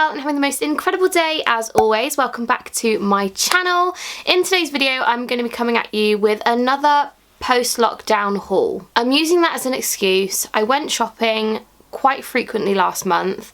well and having the most incredible day as always. Welcome back to my channel. In today's video I'm going to be coming at you with another post-lockdown haul. I'm using that as an excuse. I went shopping quite frequently last month.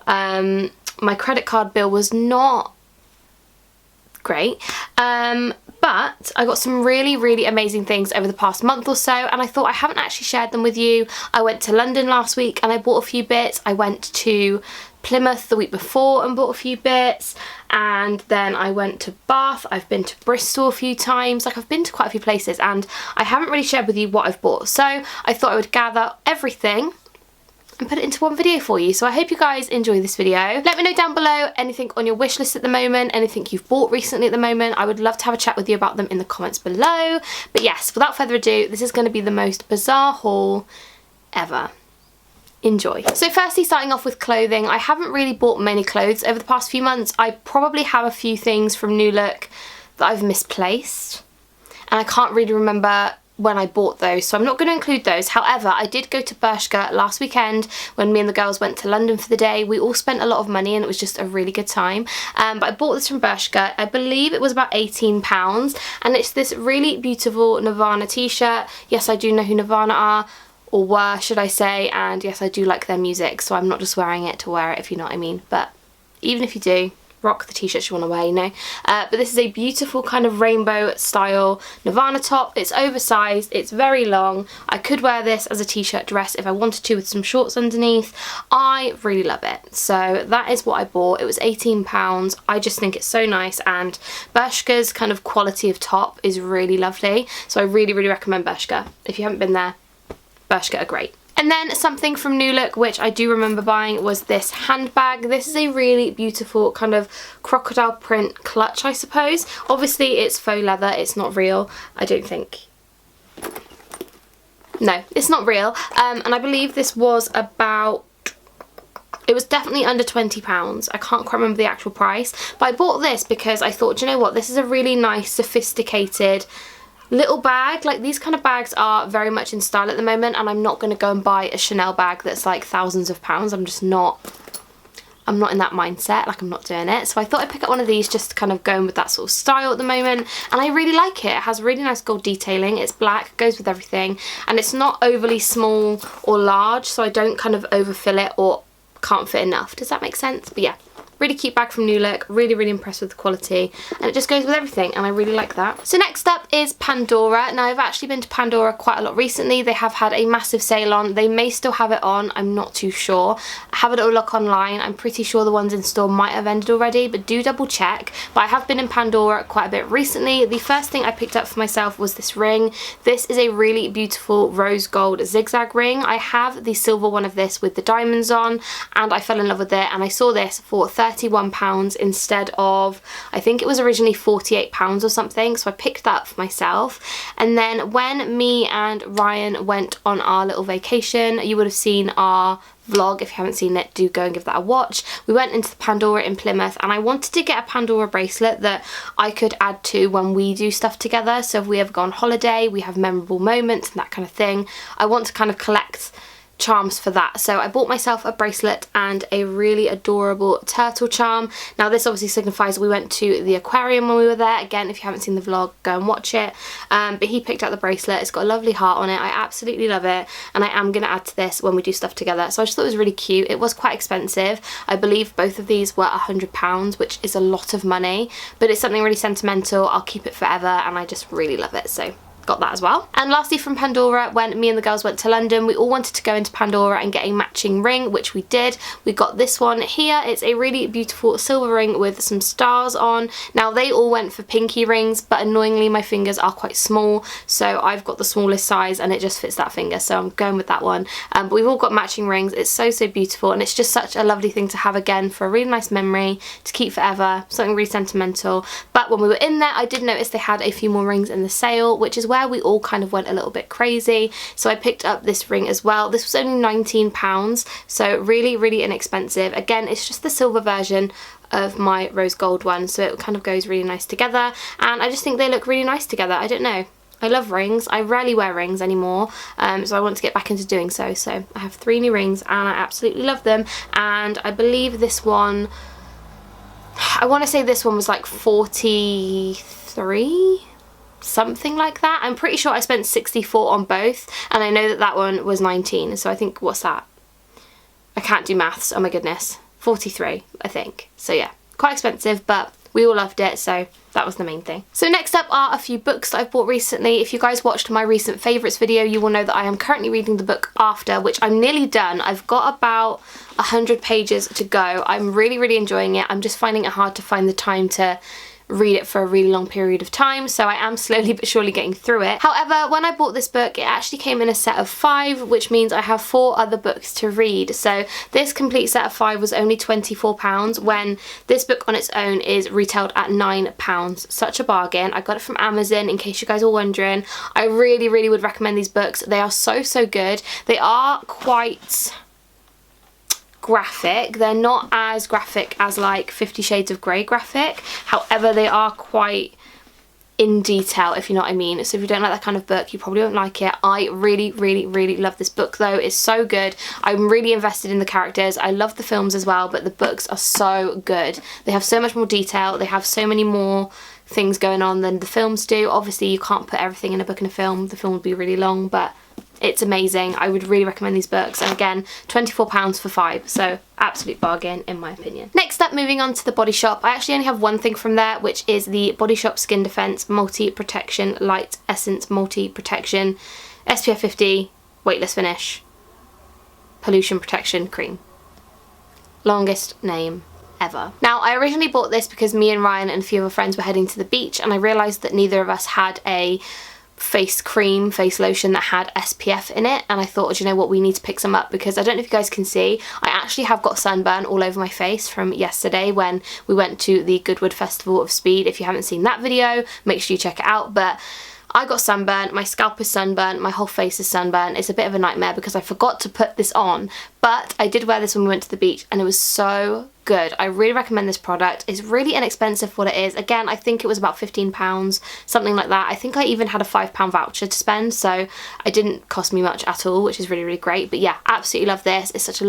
My credit card bill was not great, but I got some really amazing things over the past month or so, and I thought I haven't actually shared them with you. I went to London last week and I bought a few bits. I went to Plymouth the week before and bought a few bits, and then I went to Bath. I've been to Bristol a few times. Like, I've been to quite a few places and I haven't really shared with you what I've bought, so I thought I would gather everything and put it into one video for you. So I hope you guys enjoy this video. Let me know down below anything on your wish list at the moment, anything you've bought recently at the moment. I would love to have a chat with you about them in the comments below. But yes, without further ado, this is going to be the most bizarre haul ever. Enjoy. So firstly, starting off with clothing, I haven't really bought many clothes over the past few months. I probably have a few things from New Look that I've misplaced, and I can't really remember when I bought those, so I'm not going to include those. However, I did go to Bershka last weekend when me and the girls went to London for the day. We all spent a lot of money and it was just a really good time. But I bought this from Bershka. I believe it was about £18, and it's this really beautiful Nirvana t-shirt. Yes, I do know who Nirvana are, or were should I say, and yes, I do like their music, so I'm not just wearing it to wear it, if you know what I mean. But even if you do, rock the t-shirts you want to wear, you know. But this is a beautiful kind of rainbow style Nirvana top. It's oversized, it's very long. I could wear this as a t-shirt dress if I wanted to with some shorts underneath. I really love it. So that is what I bought. It was £18. I just think it's so nice, and Bershka's kind of quality of top is really lovely. So I really recommend Bershka. If you haven't been there, Bershka are great. And then something from New Look, which I do remember buying, was this handbag. This is a really beautiful kind of crocodile print clutch, I suppose. Obviously it's faux leather, it's not real, I don't think. No, it's not real. And I believe this was about, it was definitely under £20. I can't quite remember the actual price, but I bought this because I thought, do you know what, this is a really nice, sophisticated little bag. Like, these kind of bags are very much in style at the moment, and I'm not going to go and buy a Chanel bag that's like thousands of pounds. I'm not in that mindset, like I'm not doing it. So I thought I'd pick up one of these just kind of going with that sort of style at the moment, and I really like it. It has really nice gold detailing, it's black, goes with everything, and it's not overly small or large, so I don't kind of overfill it or can't fit enough. Does that make sense? But yeah, really cute bag from New Look, really impressed with the quality, and it just goes with everything, and I really like that. So next up is Pandora. Now, I've actually been to Pandora quite a lot recently. They have had a massive sale on. They may still have it on, I'm not too sure. Have a little look online. I'm pretty sure the ones in store might have ended already, but do double check. But I have been in Pandora quite a bit recently. The first thing I picked up for myself was this ring. This is a really beautiful rose gold zigzag ring. I have the silver one of this with the diamonds on, and I fell in love with it, and I saw this for £31 instead of, I think it was originally £48 or something, so I picked that up for myself. And then when me and Ryan went on our little vacation, you would have seen our vlog. If you haven't seen it, do go and give that a watch. We went into the Pandora in Plymouth, and I wanted to get a Pandora bracelet that I could add to when we do stuff together. So if we ever go on holiday, we have memorable moments and that kind of thing, I want to kind of collect charms for that. So I bought myself a bracelet and a really adorable turtle charm. Now, this obviously signifies we went to the aquarium when we were there. Again, if you haven't seen the vlog, go and watch it. But he picked out the bracelet. It's got a lovely heart on it. I absolutely love it, and I am going to add to this when we do stuff together. So I just thought it was really cute. It was quite expensive. I believe both of these were £100, which is a lot of money, but it's something really sentimental. I'll keep it forever, and I just really love it. So got that as well. And lastly, from Pandora, when me and the girls went to London, we all wanted to go into Pandora and get a matching ring, which we did. We got this one here. It's a really beautiful silver ring with some stars on. Now, they all went for pinky rings, but annoyingly my fingers are quite small, so I've got the smallest size and it just fits that finger, so I'm going with that one. But we've all got matching rings. It's so beautiful, and it's just such a lovely thing to have again for a really nice memory to keep forever, something really sentimental. But when we were in there, I did notice they had a few more rings in the sale, which is where we all kind of went a little bit crazy. So I picked up this ring as well. This was only £19, so really inexpensive. Again, it's just the silver version of my rose gold one, so it kind of goes really nice together, and I just think they look really nice together. I don't know, I love rings. I rarely wear rings anymore, so I want to get back into doing so. So I have 3 new rings and I absolutely love them. And I believe this one, I want to say this one was like 43, something like that. I'm pretty sure I spent 64 on both, and I know that that one was 19. So I think, what's that? I can't do maths, oh my goodness. 43, I think. So yeah, quite expensive, but we all loved it, so that was the main thing. So next up are a few books that I've bought recently. If you guys watched my recent favourites video, you will know that I am currently reading the book After, which I'm nearly done. I've got about 100 pages to go. I'm really enjoying it. I'm just finding it hard to find the time to read it for a really long period of time, so I am slowly but surely getting through it. However, when I bought this book, it actually came in a set of 5, which means I have 4 other books to read. So this complete set of 5 was only £24, when this book on its own is retailed at £9. Such a bargain. I got it from Amazon, in case you guys are wondering. I really would recommend these books. They are so good. They are quite graphic. They're not as graphic as like 50 Shades of Grey graphic, however they are quite in detail, if you know what I mean. So if you don't like that kind of book, you probably won't like it. I really love this book though. It's so good. I'm really invested in the characters. I love the films as well, but the books are so good. They have so much more detail. They have so many more things going on than the films do. Obviously you can't put everything in a book and a film. The film would be really long, but it's amazing. I would really recommend these books, and again, £24 for 5, so absolute bargain in my opinion. Next up, moving on to the Body Shop. I actually only have one thing from there, which is the Body Shop Skin Defense Multi Protection Light Essence Multi Protection SPF 50 Weightless Finish Pollution Protection Cream. Longest name ever. Now, I originally bought this because me and Ryan and a few of our friends were heading to the beach, and I realised that neither of us had a face cream, face lotion that had SPF in it, and I thought, do you know what, we need to pick some up, because I don't know if you guys can see, I actually have got sunburn all over my face from yesterday when we went to the Goodwood Festival of Speed. If you haven't seen that video, make sure you check it out. But I got sunburnt, my scalp is sunburnt, my whole face is sunburnt. It's a bit of a nightmare because I forgot to put this on, but I did wear this when we went to the beach and it was so good. I really recommend this product. It's really inexpensive for what it is. Again, I think it was about £15, something like that. I think I even had a £5 voucher to spend, so it didn't cost me much at all, which is really great. But yeah, absolutely love this. It's such a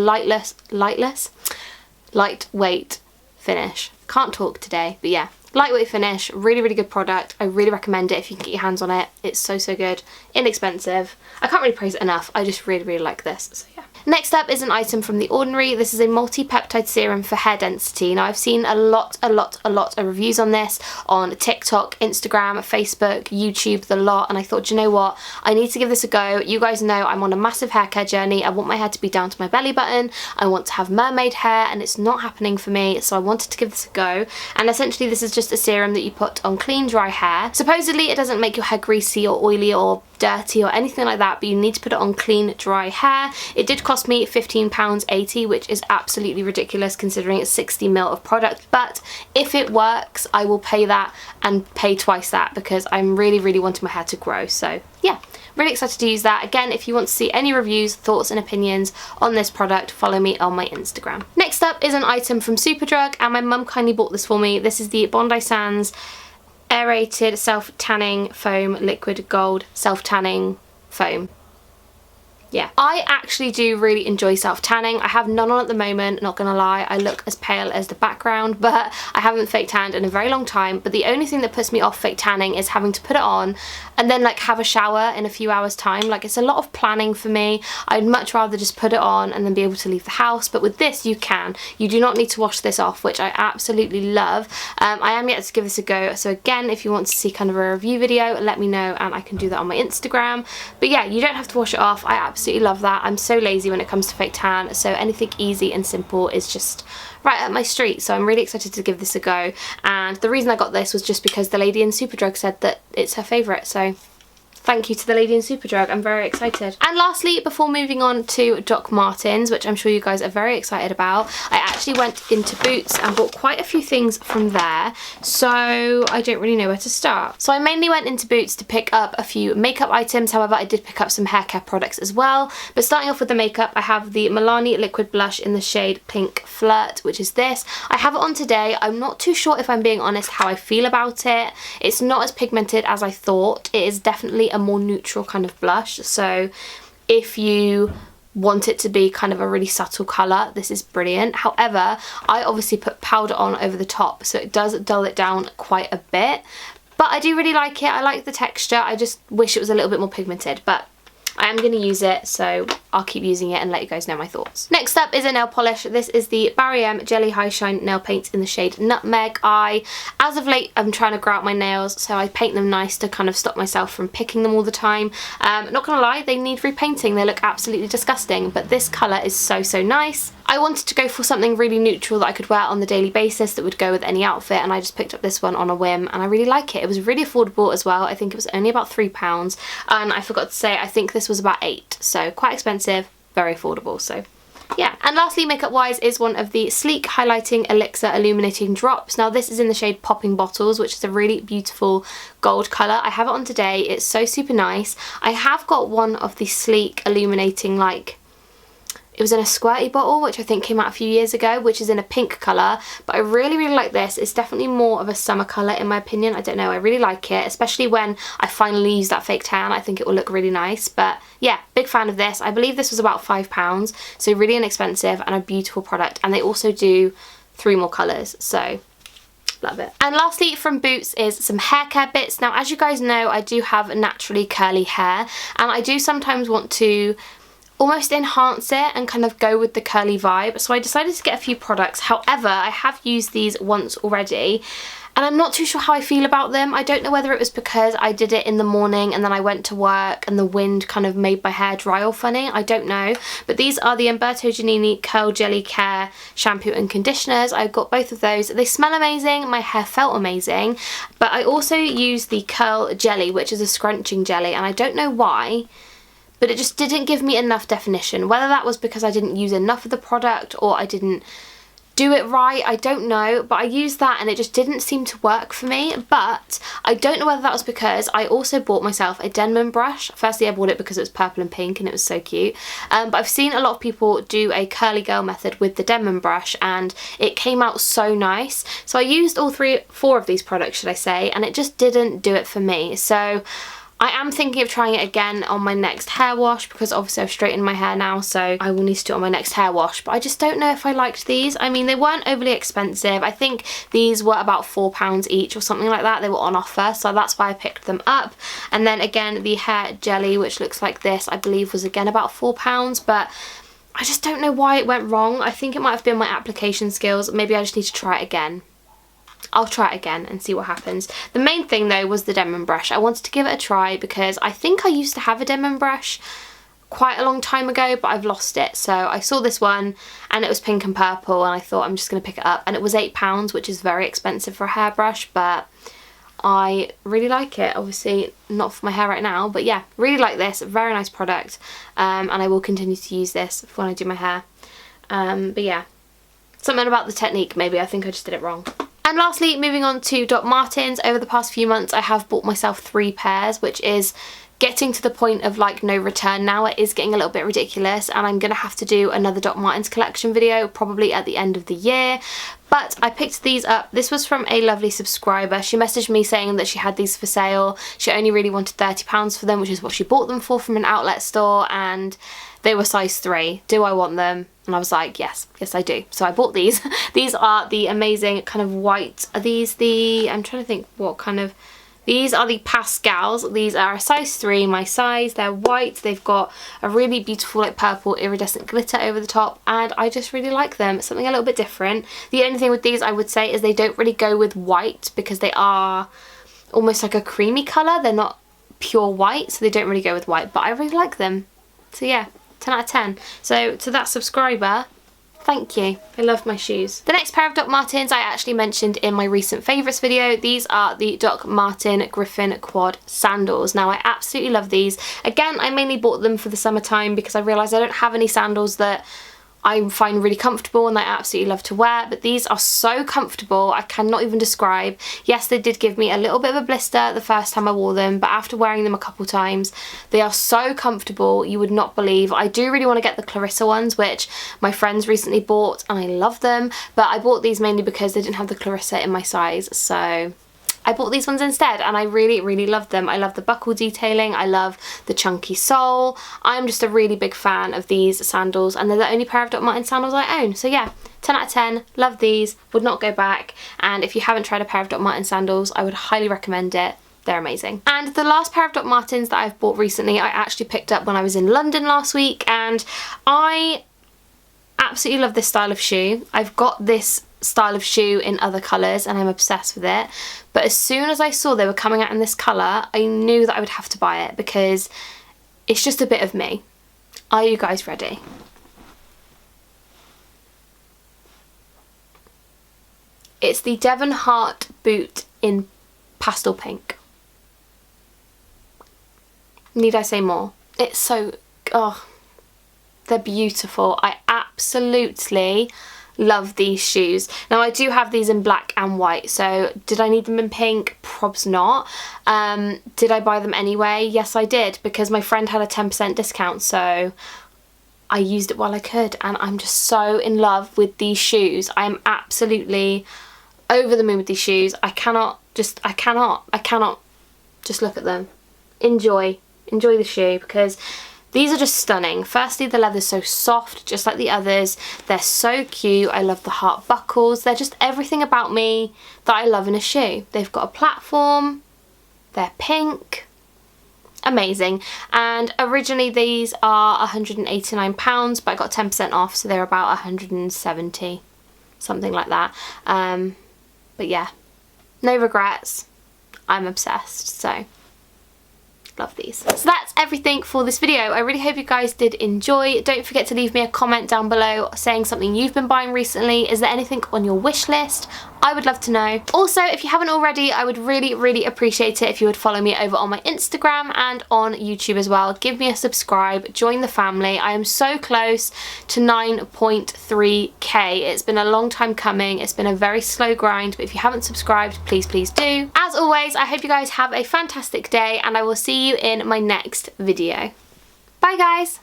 lightweight finish. Can't talk today, but yeah. Lightweight finish, really good product. I really recommend it if you can get your hands on it. It's so good, inexpensive. I can't really praise it enough. I just really like this, so yeah. Next up is an item from The Ordinary. This is a multi-peptide serum for hair density. Now, I've seen a lot of reviews on this on TikTok, Instagram, Facebook, YouTube, the lot, and I thought, you know what, I need to give this a go. You guys know I'm on a massive hair care journey. I want my hair to be down to my belly button. I want to have mermaid hair, and it's not happening for me, so I wanted to give this a go. And essentially this is just a serum that you put on clean, dry hair. Supposedly it doesn't make your hair greasy or oily or dirty or anything like that, but you need to put it on clean, dry hair. It did cost me £15.80, which is absolutely ridiculous considering it's 60ml of product, but if it works, I will pay that and pay twice that, because I'm really wanting my hair to grow. So yeah, really excited to use that. Again, if you want to see any reviews, thoughts and opinions on this product, follow me on my Instagram. Next up is an item from Superdrug, and my mum kindly bought this for me. This is the Bondi Sands Aerated Self-Tanning Foam Liquid Gold Self-Tanning Foam. Yeah, I actually do really enjoy self-tanning. I have none on at the moment, not gonna lie. I look as pale as the background, but I haven't fake tanned in a very long time. But the only thing that puts me off fake tanning is having to put it on and then like have a shower in a few hours time. Like, it's a lot of planning for me. I'd much rather just put it on and then be able to leave the house. But with this, you can. You do not need to wash this off, which I absolutely love. I am yet to give this a go. So again, if you want to see kind of a review video, let me know and I can do that on my Instagram. But yeah, you don't have to wash it off. I absolutely love that. I'm so lazy when it comes to fake tan, so anything easy and simple is just right up my street. So I'm really excited to give this a go, and the reason I got this was just because the lady in Superdrug said that it's her favourite, so thank you to the lady in Superdrug. I'm very excited. And lastly, before moving on to Doc Martens, which I'm sure you guys are very excited about, I actually went into Boots and bought quite a few things from there, so I don't really know where to start. So I mainly went into Boots to pick up a few makeup items. However, I did pick up some hair care products as well. But starting off with the makeup, I have the Milani liquid blush in the shade Pink Flirt, which is this. I have it on today. I'm not too sure, if I'm being honest, how I feel about it. It's not as pigmented as I thought. It is definitely a more neutral kind of blush, so if you want it to be kind of a really subtle colour, this is brilliant. However, I obviously put powder on over the top, so it does dull it down quite a bit, but I do really like it. I like the texture. I just wish it was a little bit more pigmented, but I am going to use it, so I'll keep using it and let you guys know my thoughts. Next up is a nail polish. This is the Barry M Jelly High Shine nail paint in the shade Nutmeg. As of late, I'm trying to grow out my nails, so I paint them nice to kind of stop myself from picking them all the time. Not gonna lie, they need repainting. They look absolutely disgusting, but this colour is so, so nice. I wanted to go for something really neutral that I could wear on the daily basis that would go with any outfit, and I just picked up this one on a whim, and I really like it. It was really affordable as well. I think it was only about £3, and I forgot to say, I think this was about £8, so quite expensive, very affordable, so yeah. And lastly, makeup wise, is one of the Sleek Highlighting Elixir Illuminating Drops. Now this is in the shade Popping Bottles, which is a really beautiful gold colour. I have it on today. It's so super nice. I have got one of the Sleek Illuminating, like, it was in a squirty bottle, which I think came out a few years ago, which is in a pink colour, but I really, really like this. It's definitely more of a summer colour in my opinion. I don't know, I really like it, especially when I finally use that fake tan. I think it will look really nice, but yeah, big fan of this. I believe this was about £5, so really inexpensive and a beautiful product, and they also do 3 more colours, so love it. And lastly from Boots is some hair care bits. Now as you guys know, I do have naturally curly hair, and I do sometimes want to almost enhance it and kind of go with the curly vibe, so I decided to get a few products. However, I have used these once already and I'm not too sure how I feel about them. I don't know whether it was because I did it in the morning and then I went to work and the wind kind of made my hair dry or funny, I don't know. But these are the Umberto Giannini Curl Jelly Care shampoo and conditioners. I got both of those. They smell amazing, my hair felt amazing, but I also used the Curl Jelly, which is a scrunching jelly, and I don't know why, but it just didn't give me enough definition. Whether that was because I didn't use enough of the product or I didn't do it right, I don't know, but I used that and it just didn't seem to work for me. But I don't know whether that was because I also bought myself a Denman brush. Firstly, I bought it because it was purple and pink and it was so cute, but I've seen a lot of people do a curly girl method with the Denman brush and it came out so nice. So I used all 4 of these products, should I say, and it just didn't do it for me. So I am thinking of trying it again on my next hair wash, because obviously I've straightened my hair now, so I will need to do it on my next hair wash. But I just don't know if I liked these. I mean, they weren't overly expensive. I think these were about £4 each or something like that. They were on offer, so that's why I picked them up. And then again, the hair jelly, which looks like this, I believe was again about £4, but I just don't know why it went wrong. I think it might have been my application skills. Maybe I just need to try it again. I'll try it again and see what happens. The main thing though was the Denman brush. I wanted to give it a try because I think I used to have a Denman brush quite a long time ago, but I've lost it. So I saw this one and it was pink and purple and I thought I'm just going to pick it up, and it was £8, which is very expensive for a hairbrush, but I really like it. Obviously not for my hair right now, but yeah, really like this. Very nice product, and I will continue to use this when I do my hair. But yeah, something about the technique maybe. I think I just did it wrong. And lastly, moving on to Doc Martens. Over the past few months I have bought myself 3 pairs, which is getting to the point of like no return now. It is getting a little bit ridiculous, and I'm gonna have to do another Doc Martens collection video probably at the end of the year. But I picked these up. This was from a lovely subscriber. She messaged me saying that she had these for sale. She only really wanted £30 for them, which is what she bought them for from an outlet store, and they were size 3. Do I want them? And I was like, yes I do. So I bought these. These are the amazing kind of white. Are these the, I'm trying to think what kind of, these are the Pascals. These are a size 3, my size. They're white. They've got a really beautiful like purple iridescent glitter over the top, and I just really like them. It's something a little bit different. The only thing with these I would say is they don't really go with white because they are almost like a creamy colour. They're not pure white, so they don't really go with white, but I really like them. So yeah, 10 out of 10. So to that subscriber, Thank you. I love my shoes. The next pair of Doc Martens I actually mentioned in my recent favourites video. These are the Doc Marten Griffin Quad sandals. Now I absolutely love these. Again, I mainly bought them for the summertime because I realised I don't have any sandals that I find really comfortable and I absolutely love to wear, but these are so comfortable I cannot even describe. Yes, they did give me a little bit of a blister the first time I wore them, but after wearing them a couple times, they are so comfortable you would not believe. I do really want to get the Clarissa ones, which my friends recently bought, and I love them, but I bought these mainly because they didn't have the Clarissa in my size, so I bought these ones instead, and I really love them. I love the buckle detailing, I love the chunky sole. I'm just a really big fan of these sandals, and they're the only pair of Doc Martens sandals I own. So yeah, 10 out of 10, love these, would not go back, and if you haven't tried a pair of Doc Martens sandals, I would highly recommend it. They're amazing. And the last pair of Doc Martens that I've bought recently, I actually picked up when I was in London last week, and I absolutely love this style of shoe. I've got this style of shoe in other colours and I'm obsessed with it, but as soon as I saw they were coming out in this colour, I knew that I would have to buy it because it's just a bit of me. Are you guys ready? It's the Devon Heart boot in pastel pink. Need I say more? It's so, oh, they're beautiful. I absolutely love these shoes. Now I do have these in black and white, so did I need them in pink? Probs not. Did I buy them anyway? Yes I did, because my friend had a 10% discount, so I used it while I could, and I'm just so in love with these shoes. I am absolutely over the moon with these shoes. I cannot just look at them. Enjoy the shoe, because these are just stunning. Firstly, the leather's so soft, just like the others. They're so cute. I love the heart buckles. They're just everything about me that I love in a shoe. They've got a platform. They're pink. Amazing. And originally these are £189, but I got 10% off, so they're about 170, something like that. But yeah, no regrets. I'm obsessed, so love these. So that's everything for this video. I really hope you guys did enjoy. Don't forget to leave me a comment down below saying something you've been buying recently. Is there anything on your wish list? I would love to know. Also, if you haven't already, I would really appreciate it if you would follow me over on my Instagram and on YouTube as well. Give me a subscribe, join the family. I am so close to 9.3k. It's been a long time coming. It's been a very slow grind, but if you haven't subscribed, please do. As always, I hope you guys have a fantastic day, and I will see you in my next video. Bye guys!